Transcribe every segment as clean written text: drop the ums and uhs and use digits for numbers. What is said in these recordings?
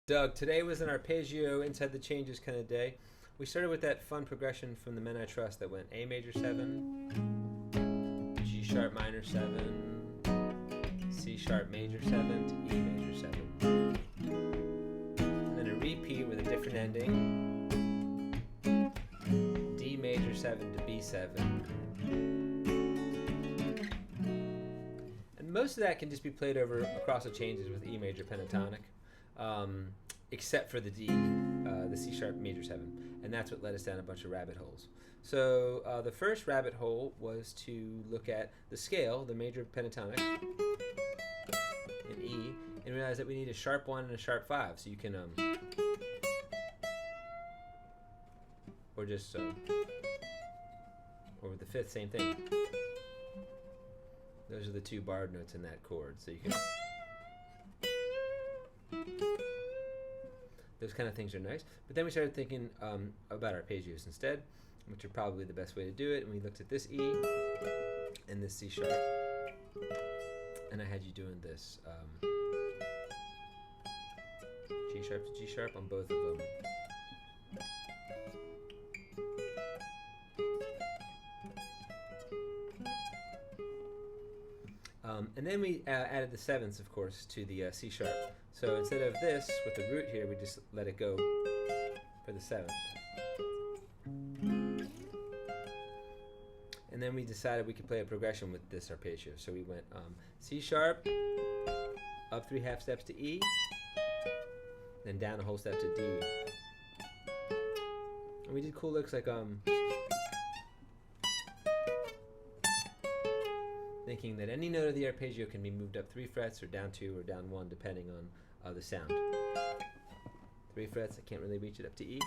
Doug, today was an arpeggio inside the changes kind of day. We started with that fun progression from The Men I Trust that went A major 7, G sharp minor 7, C sharp major 7 to E major 7. And then a repeat with a different ending, D major 7 to B7. And most of that can just be played over across the changes with E major pentatonic. Except for the D, the C sharp major 7, and that's what led us down a bunch of rabbit holes. So the first rabbit hole was to look at the scale, the major pentatonic in E, and realize that we need a sharp 1 and a sharp 5. So you can, or just, or with the fifth, same thing. Those are the two barred notes in that chord. So you can. Those kind of things are nice. But then we started thinking about arpeggios instead, which are probably the best way to do it. And we looked at this E and this C sharp. And I had you doing this G sharp to G sharp on both of them. And then we added the sevenths, of course, to the C sharp. So instead of this with the root here, we just let it go for the seventh. And then we decided we could play a progression with this arpeggio. So we went C sharp, up 3 half steps to E, then down a whole step to D. And we did cool licks like thinking that any note of the arpeggio can be moved up 3 frets or down 2 or down 1 depending on the sound. 3 frets, I can't really reach it up to E.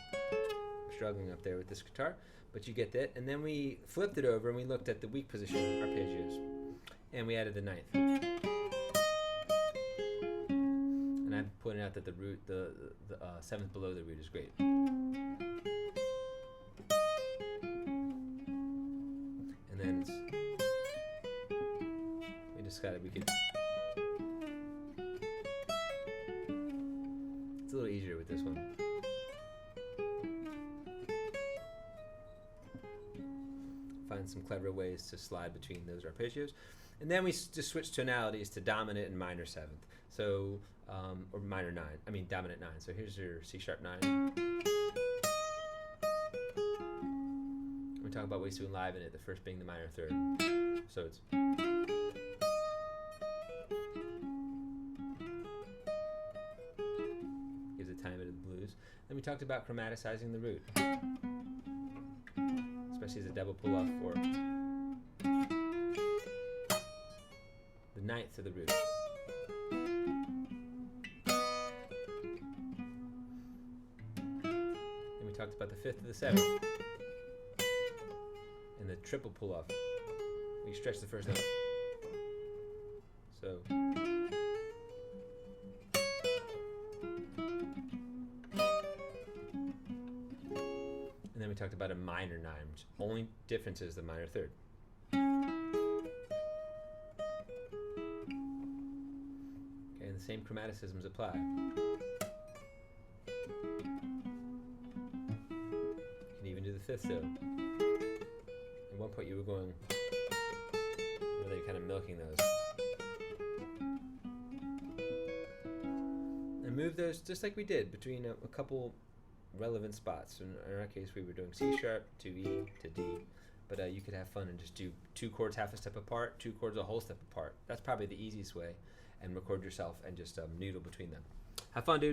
I'm struggling up there with this guitar, but you get that. And then we flipped it over and we looked at the weak position arpeggios, and we added the ninth. And I pointed out that the root, the seventh below the root is great. And then we decided we could. It's a little easier with this one. Find some clever ways to slide between those arpeggios. And then we just switched tonalities to dominant and minor 7th. So, or minor 9. I mean dominant 9. So here's your C sharp 9. We talk about ways to enliven it, the first being the minor 3rd. So it's. Gives a tiny bit of the blues. Then we talked about chromaticizing the root, especially as a double pull off for the ninth of the root. Then we talked about the 5th of the 7th. And the triple pull off. We stretch the first note. So. And then we talked about a minor 9, which only difference is the minor 3rd. Okay, and the same chromaticisms apply. You can even do the 5th though. At one point you were going, really kind of milking those. And move those just like we did between a couple relevant spots. In our case we were doing C sharp to E to D, but you could have fun and just do 2 chords half a step apart, 2 chords a whole step apart. That's probably the easiest way, and record yourself and just noodle between them. Have fun, dude.